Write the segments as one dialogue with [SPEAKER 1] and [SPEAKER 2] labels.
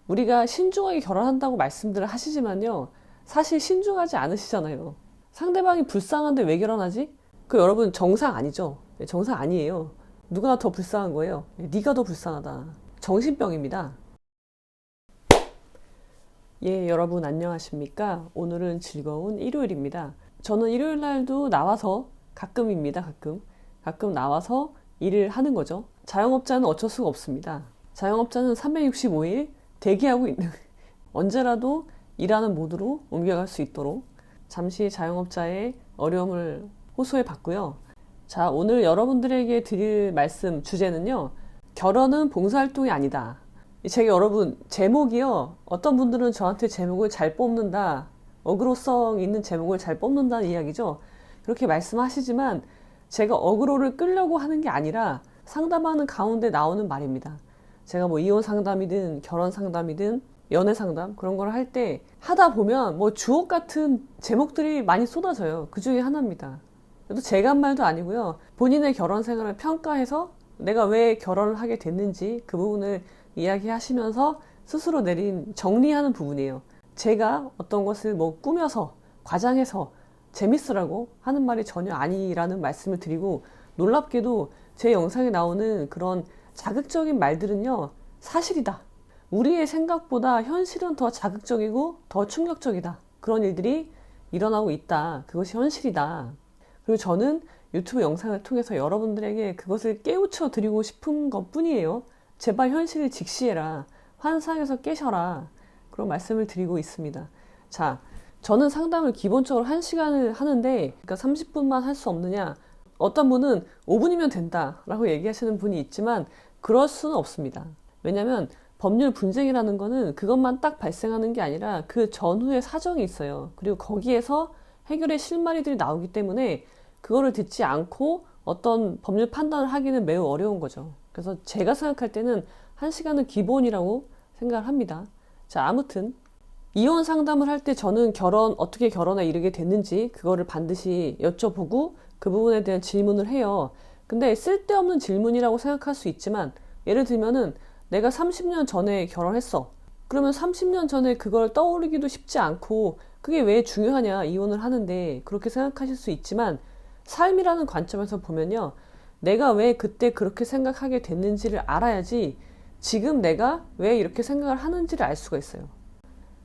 [SPEAKER 1] 우리가 신중하게 결혼한다고 말씀들을 하시지만요, 사실 신중하지 않으시잖아요. 상대방이 불쌍한데 왜 결혼하지? 그 여러분 정상 아니죠? 네, 정상 아니에요. 누가 더 불쌍한 거예요? 네가 더 불쌍하다. 정신병입니다. 예, 여러분 안녕하십니까? 오늘은 즐거운 일요일입니다. 저는 일요일 날도 나와서 가끔입니다. 가끔 나와서 일을 하는 거죠. 자영업자는 어쩔 수가 없습니다. 자영업자는 365일 대기하고 있는 언제라도 일하는 모드로 옮겨갈 수 있도록 잠시 자영업자의 어려움을 호소해 봤고요. 자, 오늘 여러분들에게 드릴 말씀 주제는요, 결혼은 봉사활동이 아니다. 제가 여러분 제목이요, 어떤 분들은 저한테 제목을 잘 뽑는다, 어그로성 있는 제목을 잘 뽑는다는 이야기죠. 그렇게 말씀하시지만 제가 어그로를 끌려고 하는 게 아니라 상담하는 가운데 나오는 말입니다. 제가 뭐 이혼 상담이든 결혼 상담이든 연애 상담 그런 걸 할 때 하다 보면 뭐 주옥 같은 제목들이 많이 쏟아져요. 그 중에 하나입니다. 또 제가 한 말도 아니고요. 본인의 결혼 생활을 평가해서 내가 왜 결혼을 하게 됐는지 그 부분을 이야기하시면서 스스로 내린 정리하는 부분이에요. 제가 어떤 것을 뭐 꾸며서 과장해서 재밌으라고 하는 말이 전혀 아니라는 말씀을 드리고, 놀랍게도 제 영상에 나오는 그런 자극적인 말들은요, 사실이다. 우리의 생각보다 현실은 더 자극적이고 더 충격적이다. 그런 일들이 일어나고 있다. 그것이 현실이다. 그리고 저는 유튜브 영상을 통해서 여러분들에게 그것을 깨우쳐 드리고 싶은 것 뿐이에요. 제발 현실을 직시해라. 환상에서 깨셔라. 그런 말씀을 드리고 있습니다. 자, 저는 상담을 기본적으로 1시간을 하는데, 그러니까 30분만 할 수 없느냐? 어떤 분은 5분이면 된다 라고 얘기하시는 분이 있지만 그럴 수는 없습니다. 왜냐하면 법률 분쟁이라는 거는 그것만 딱 발생하는 게 아니라 그 전후에 사정이 있어요. 그리고 거기에서 해결의 실마리들이 나오기 때문에 그거를 듣지 않고 어떤 법률 판단을 하기는 매우 어려운 거죠. 그래서 제가 생각할 때는 1시간은 기본이라고 생각을 합니다. 자, 아무튼 이혼 상담을 할 때 저는 어떻게 결혼에 이르게 됐는지 그거를 반드시 여쭤보고 그 부분에 대한 질문을 해요. 근데 쓸데없는 질문이라고 생각할 수 있지만, 예를 들면은 내가 30년 전에 결혼했어. 그러면 30년 전에 그걸 떠올리기도 쉽지 않고 그게 왜 중요하냐, 이혼을 하는데, 그렇게 생각하실 수 있지만, 삶이라는 관점에서 보면요, 내가 왜 그때 그렇게 생각하게 됐는지를 알아야지 지금 내가 왜 이렇게 생각을 하는지를 알 수가 있어요.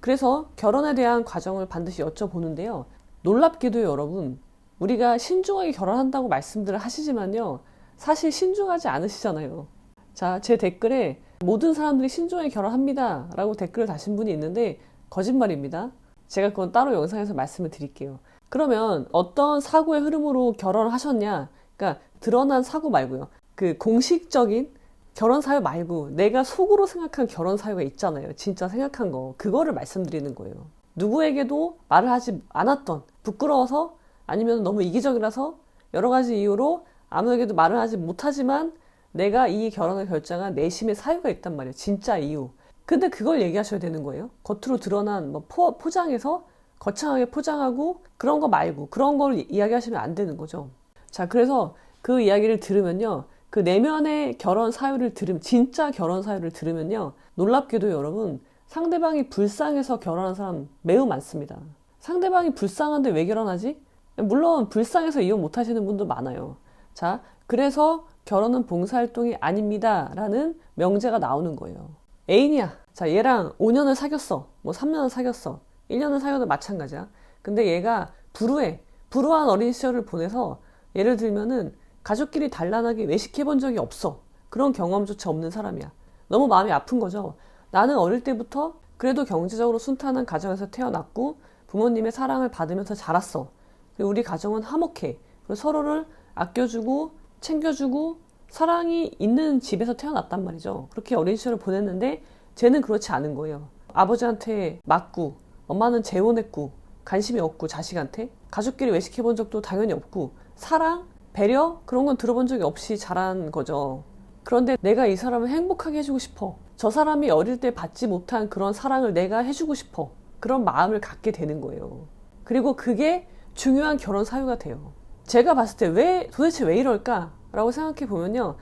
[SPEAKER 1] 그래서 결혼에 대한 과정을 반드시 여쭤보는데요, 놀랍게도 여러분, 우리가 신중하게 결혼한다고 말씀들을 하시지만요, 사실 신중하지 않으시잖아요. 자, 제 댓글에 모든 사람들이 신중하게 결혼합니다 라고 댓글을 다신 분이 있는데 거짓말입니다. 제가 그건 따로 영상에서 말씀을 드릴게요. 그러면 어떤 사고의 흐름으로 결혼을 하셨냐? 그러니까 드러난 사고 말고요. 그 공식적인 결혼 사유 말고 내가 속으로 생각한 결혼 사유가 있잖아요. 진짜 생각한 거. 그거를 말씀드리는 거예요. 누구에게도 말을 하지 않았던, 부끄러워서 아니면 너무 이기적이라서 여러 가지 이유로 아무에게도 말을 하지 못하지만 내가 이 결혼을 결정한 내심의 사유가 있단 말이에요. 진짜 이유. 근데 그걸 얘기하셔야 되는 거예요. 겉으로 드러난 뭐 포장해서 거창하게 포장하고 그런 거 말고 그런 걸 이야기하시면 안 되는 거죠. 자, 그래서 그 이야기를 들으면요, 그 내면의 결혼 사유를 진짜 결혼 사유를 들으면요, 놀랍게도 여러분, 상대방이 불쌍해서 결혼한 사람 매우 많습니다. 상대방이 불쌍한데 왜 결혼하지? 물론 불쌍해서 이혼 못 하시는 분도 많아요. 자, 그래서 결혼은 봉사활동이 아닙니다 라는 명제가 나오는 거예요. 애인이야. 자, 얘랑 5년을 사귀었어. 뭐 3년을 사귀었어. 1년을 사귀어도 마찬가지야. 근데 얘가 불우해. 불우한 어린 시절을 보내서 예를 들면은 가족끼리 단란하게 외식해본 적이 없어. 그런 경험조차 없는 사람이야. 너무 마음이 아픈 거죠. 나는 어릴 때부터 그래도 경제적으로 순탄한 가정에서 태어났고 부모님의 사랑을 받으면서 자랐어. 그리고 우리 가정은 화목해. 그리고 서로를 아껴주고 챙겨주고 사랑이 있는 집에서 태어났단 말이죠. 그렇게 어린 시절을 보냈는데 쟤는 그렇지 않은 거예요. 아버지한테 맞고, 엄마는 재혼했고, 관심이 없고, 자식한테 가족끼리 외식해본 적도 당연히 없고, 사랑, 배려 그런 건 들어본 적이 없이 자란 거죠. 그런데 내가 이 사람을 행복하게 해주고 싶어. 저 사람이 어릴 때 받지 못한 그런 사랑을 내가 해주고 싶어. 그런 마음을 갖게 되는 거예요. 그리고 그게 중요한 결혼 사유가 돼요. 제가 봤을 때 도대체 왜 이럴까? 라고 생각해 보면요.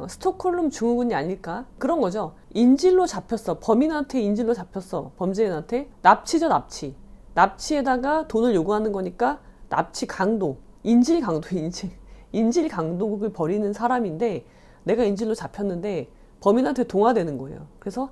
[SPEAKER 1] 스톡홀름 증후군이 아닐까? 그런 거죠. 인질로 잡혔어. 범인한테 인질로 잡혔어. 범죄인한테. 납치죠, 납치. 납치에다가 돈을 요구하는 거니까 납치 강도. 인질 강도, 인질 강도를 벌이는 사람인데 내가 인질로 잡혔는데 범인한테 동화되는 거예요. 그래서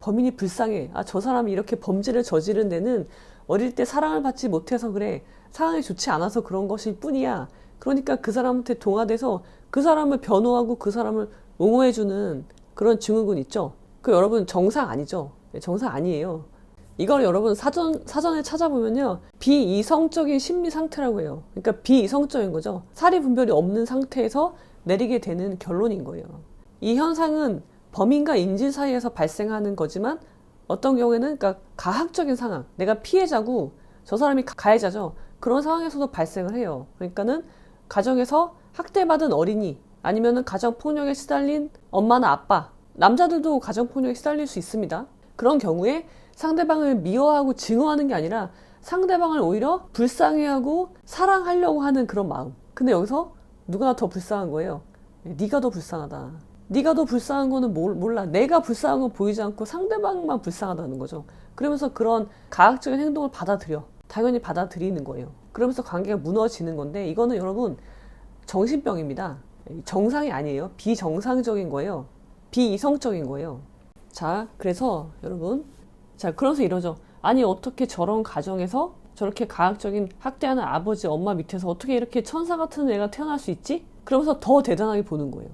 [SPEAKER 1] 범인이 불쌍해. 저 사람이 이렇게 범죄를 저지른 데는 어릴 때 사랑을 받지 못해서 그래. 상황이 좋지 않아서 그런 것일 뿐이야. 그러니까 그 사람한테 동화돼서 그 사람을 변호하고 그 사람을 옹호해주는 그런 증후군 있죠. 그 여러분 정상 아니죠. 정상 아니에요. 이걸 여러분 사전에 찾아보면요. 비이성적인 심리 상태라고 해요. 그러니까 비이성적인 거죠. 사리 분별이 없는 상태에서 내리게 되는 결론인 거예요. 이 현상은 범인과 인질 사이에서 발생하는 거지만 어떤 경우에는 그러니까 가학적인 상황, 내가 피해자고 저 사람이 가해자죠. 그런 상황에서도 발생을 해요. 그러니까는 가정에서 학대받은 어린이 아니면은 가정폭력에 시달린 엄마나 아빠, 남자들도 가정폭력에 시달릴 수 있습니다. 그런 경우에 상대방을 미워하고 증오하는 게 아니라 상대방을 오히려 불쌍해하고 사랑하려고 하는 그런 마음. 근데 여기서 누가 더 불쌍한 거예요? 네가 더 불쌍하다. 네가 더 불쌍한 거는 몰라. 내가 불쌍한 건 보이지 않고 상대방만 불쌍하다는 거죠. 그러면서 그런 가학적인 행동을 받아들여. 당연히 받아들이는 거예요. 그러면서 관계가 무너지는 건데 이거는 여러분 정신병입니다. 정상이 아니에요. 비정상적인 거예요. 비이성적인 거예요. 자, 그래서 여러분 그러면서 이러죠. 아니 어떻게 저런 가정에서 저렇게 가학적인 학대하는 아버지 엄마 밑에서 어떻게 이렇게 천사 같은 애가 태어날 수 있지? 그러면서 더 대단하게 보는 거예요.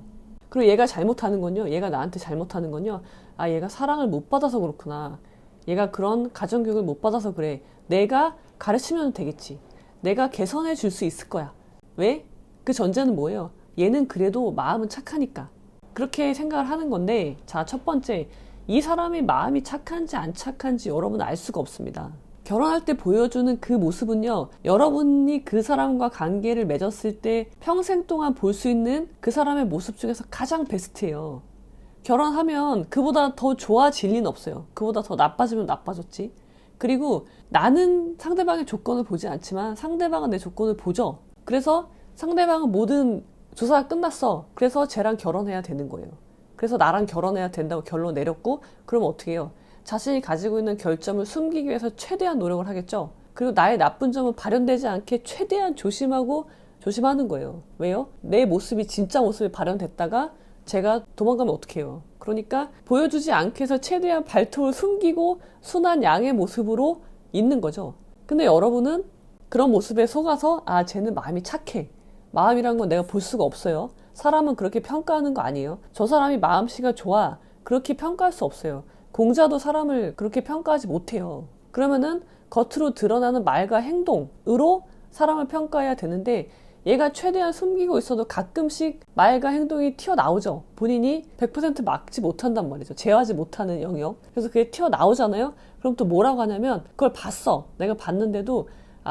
[SPEAKER 1] 그리고 얘가 잘못하는 건요. 얘가 나한테 잘못하는 건요. 얘가 사랑을 못 받아서 그렇구나. 얘가 그런 가정교육을 못 받아서 그래. 내가 가르치면 되겠지. 내가 개선해 줄 수 있을 거야. 왜? 그 전제는 뭐예요? 얘는 그래도 마음은 착하니까. 그렇게 생각을 하는 건데 자, 첫 번째. 이 사람이 마음이 착한지 안 착한지 여러분은 알 수가 없습니다. 결혼할 때 보여주는 그 모습은요. 여러분이 그 사람과 관계를 맺었을 때 평생 동안 볼 수 있는 그 사람의 모습 중에서 가장 베스트예요. 결혼하면 그보다 더 좋아질 리는 없어요. 그보다 더 나빠지면 나빠졌지. 그리고 나는 상대방의 조건을 보지 않지만 상대방은 내 조건을 보죠. 그래서 상대방은 모든 조사가 끝났어. 그래서 쟤랑 결혼해야 되는 거예요. 그래서 나랑 결혼해야 된다고 결론 내렸고 그럼 어떻게 해요? 자신이 가지고 있는 결점을 숨기기 위해서 최대한 노력을 하겠죠. 그리고 나의 나쁜 점은 발현되지 않게 최대한 조심하는 거예요. 왜요? 내 모습이 진짜 모습이 발현됐다가 제가 도망가면 어떡 해요? 그러니까 보여주지 않게 해서 최대한 발톱을 숨기고 순한 양의 모습으로 있는 거죠. 근데 여러분은 그런 모습에 속아서 쟤는 마음이 착해. 마음이란 건 내가 볼 수가 없어요. 사람은 그렇게 평가하는 거 아니에요. 저 사람이 마음씨가 좋아. 그렇게 평가할 수 없어요. 공자도 사람을 그렇게 평가하지 못해요. 그러면은 겉으로 드러나는 말과 행동으로 사람을 평가해야 되는데 얘가 최대한 숨기고 있어도 가끔씩 말과 행동이 튀어나오죠. 본인이 100% 막지 못한단 말이죠. 제어하지 못하는 영역. 그래서 그게 튀어나오잖아요. 그럼 또 뭐라고 하냐면 그걸 봤어. 내가 봤는데도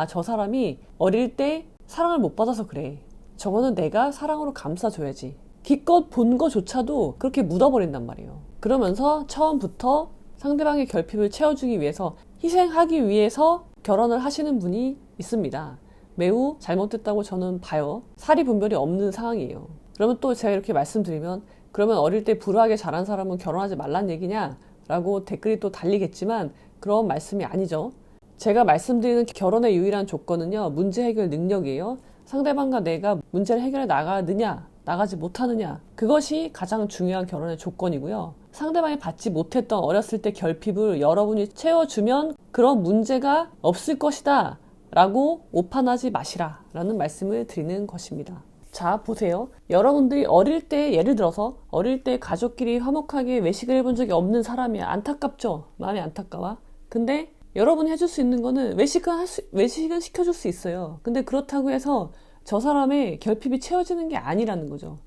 [SPEAKER 1] 저 사람이 어릴 때 사랑을 못 받아서 그래. 저거는 내가 사랑으로 감싸줘야지. 기껏 본 거조차도 그렇게 묻어버린단 말이에요. 그러면서 처음부터 상대방의 결핍을 채워주기 위해서 희생하기 위해서 결혼을 하시는 분이 있습니다. 매우 잘못됐다고 저는 봐요. 사리 분별이 없는 상황이에요. 그러면 또 제가 이렇게 말씀드리면 그러면 어릴 때 불우하게 자란 사람은 결혼하지 말란 얘기냐? 라고 댓글이 또 달리겠지만 그런 말씀이 아니죠. 제가 말씀드리는 결혼의 유일한 조건은요. 문제 해결 능력이에요. 상대방과 내가 문제를 해결해 나가느냐 나가지 못하느냐 그것이 가장 중요한 결혼의 조건이고요. 상대방이 받지 못했던 어렸을 때 결핍을 여러분이 채워주면 그런 문제가 없을 것이다 라고 오판하지 마시라 라는 말씀을 드리는 것입니다. 자, 보세요. 여러분들이 어릴 때 예를 들어서 어릴 때 가족끼리 화목하게 외식을 해본 적이 없는 사람이야. 안타깝죠? 마음이 안타까워. 근데 여러분이 해줄 수 있는 거는 외식은 시켜줄 수 있어요. 근데 그렇다고 해서 저 사람의 결핍이 채워지는 게 아니라는 거죠.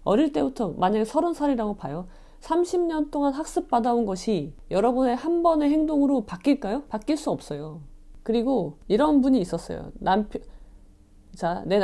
[SPEAKER 1] 어릴 때부터 만약에 30살이라고 봐요. 30년 동안 학습받아온 것이 여러분의 한 번의 행동으로 바뀔까요? 바뀔 수 없어요. 그리고 이런 분이 있었어요. 내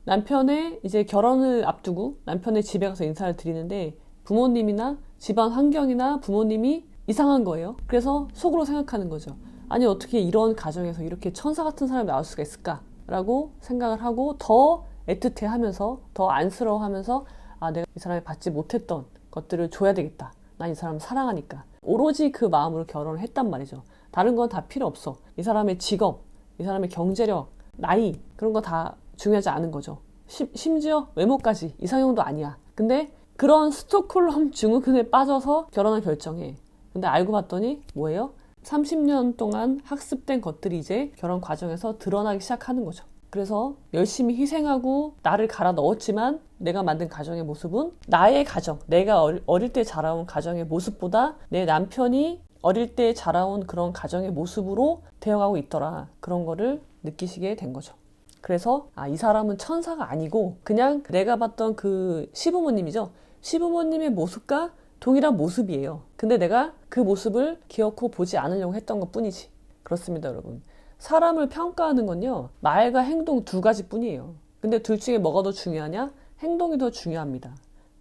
[SPEAKER 1] 남편의 이제 결혼을 앞두고 남편의 집에 가서 인사를 드리는데 부모님이나 집안 환경이나 부모님이 이상한 거예요. 그래서 속으로 생각하는 거죠. 아니 어떻게 이런 가정에서 이렇게 천사 같은 사람이 나올 수가 있을까? 라고 생각을 하고 더 애틋해하면서 더 안쓰러워하면서 아, 내가 이 사람이 받지 못했던 것들을 줘야 되겠다. 난 이 사람을 사랑하니까. 오로지 그 마음으로 결혼을 했단 말이죠. 다른 건 다 필요 없어. 이 사람의 직업, 이 사람의 경제력, 나이 그런 거 다 중요하지 않은 거죠. 심지어 외모까지 이상형도 아니야. 근데 그런 스톡홀름 증후군에 빠져서 결혼을 결정해. 근데 알고 봤더니 뭐예요? 30년 동안 학습된 것들이 이제 결혼 과정에서 드러나기 시작하는 거죠. 그래서 열심히 희생하고 나를 갈아 넣었지만 내가 만든 가정의 모습은 나의 가정, 내가 어릴 때 자라온 가정의 모습보다 내 남편이 어릴 때 자라온 그런 가정의 모습으로 되어가고 있더라. 그런 거를 느끼시게 된 거죠. 그래서 이 사람은 천사가 아니고 그냥 내가 봤던 그 시부모님이죠. 시부모님의 모습과 동일한 모습이에요. 근데 내가 그 모습을 기어코 보지 않으려고 했던 것 뿐이지. 그렇습니다, 여러분. 사람을 평가하는 건요, 말과 행동 두 가지 뿐이에요. 근데 둘 중에 뭐가 더 중요하냐? 행동이 더 중요합니다.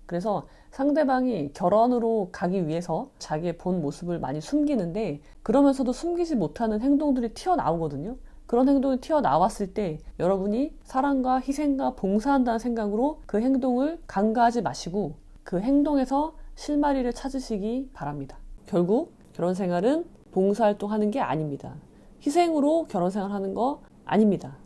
[SPEAKER 1] 그래서 상대방이 결혼으로 가기 위해서 자기의 본 모습을 많이 숨기는데 그러면서도 숨기지 못하는 행동들이 튀어나오거든요. 그런 행동이 튀어나왔을 때 여러분이 사랑과 희생과 봉사한다는 생각으로 그 행동을 간과하지 마시고 그 행동에서 실마리를 찾으시기 바랍니다. 결국 결혼 생활은 봉사활동하는 게 아닙니다. 희생으로 결혼 생활하는 거 아닙니다.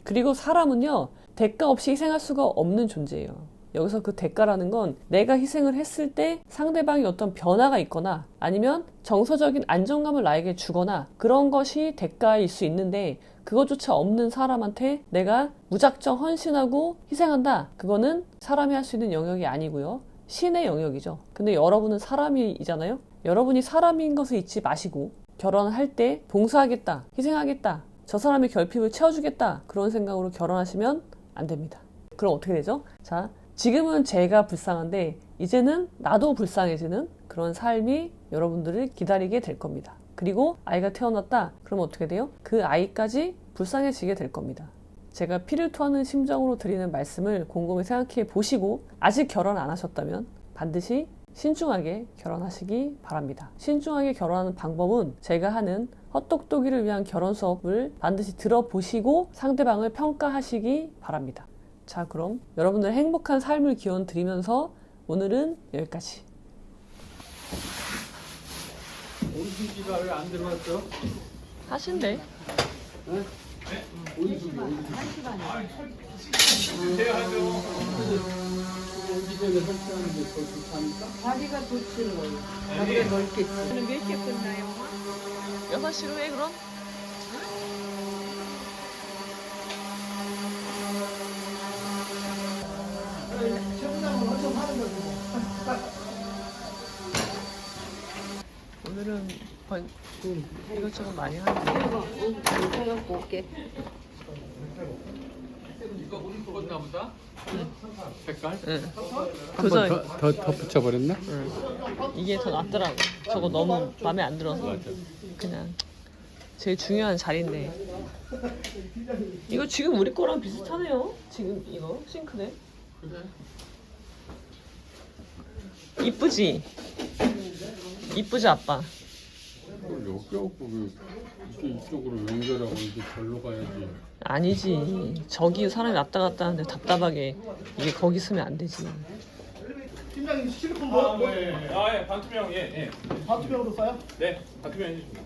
[SPEAKER 1] 그리고 사람은요, 대가 없이 희생할 수가 없는 존재예요. 여기서 그 대가라는 건 내가 희생을 했을 때 상대방이 어떤 변화가 있거나 아니면 정서적인 안정감을 나에게 주거나 그런 것이 대가일 수 있는데 그것조차 없는 사람한테 내가 무작정 헌신하고 희생한다. 그거는 사람이 할 수 있는 영역이 아니고요. 신의 영역이죠. 근데 여러분은 사람이잖아요. 여러분이 사람인 것을 잊지 마시고 결혼을 할 때 봉사하겠다, 희생하겠다, 저 사람의 결핍을 채워주겠다 그런 생각으로 결혼하시면 안 됩니다. 그럼 어떻게 되죠? 자, 지금은 제가 불쌍한데 이제는 나도 불쌍해지는 그런 삶이 여러분들을 기다리게 될 겁니다. 그리고 아이가 태어났다. 그럼 어떻게 돼요? 그 아이까지 불쌍해지게 될 겁니다. 제가 피를 토하는 심정으로 드리는 말씀을 곰곰이 생각해 보시고 아직 결혼 안 하셨다면 반드시 신중하게 결혼하시기 바랍니다. 신중하게 결혼하는 방법은 제가 하는 헛똑똑이를 위한 결혼 수업을 반드시 들어보시고 상대방을 평가하시기 바랍니다. 자, 그럼 여러분들 행복한 삶을 기원 드리면서 오늘은 여기까지.
[SPEAKER 2] 온수기가 왜 안 들어왔죠?
[SPEAKER 1] 하신대.
[SPEAKER 2] 네? 온수기. 오기 전에 설치하는 게 더 좋답니까?
[SPEAKER 3] 자리가 좋지는 거예요. 자리가 넓겠지. 몇 시에 끝나요?
[SPEAKER 1] 6시로 해 그럼? 오늘은 이것저것 많이 하는데
[SPEAKER 3] 생각 볼게.
[SPEAKER 2] 이거 오늘 먹었나 보다? 색깔?
[SPEAKER 1] 응.
[SPEAKER 2] 한 번 더 붙여버렸나?
[SPEAKER 1] 응. 이게 더 낫더라고. 저거 너무 마음에 안 들어서 그냥 제일 중요한 자리인데 이거 지금 우리 거랑 비슷하네요. 지금 이거 싱크대
[SPEAKER 2] 그래.
[SPEAKER 1] 이쁘지? 이쁘지 아빠?
[SPEAKER 2] 이걸 여기 하고 이게 이쪽으로 연결하고 이게 절로 가야지.
[SPEAKER 1] 아니지. 저기 사람이 왔다 갔다 하는데 답답하게 이게 거기 쓰면 안 되지.
[SPEAKER 4] 팀장님 실리콘 뭐?
[SPEAKER 5] 네. 예, 반투명, 예, 예.
[SPEAKER 4] 바투병으로 써요?
[SPEAKER 5] 네, 반투명 해주십니다.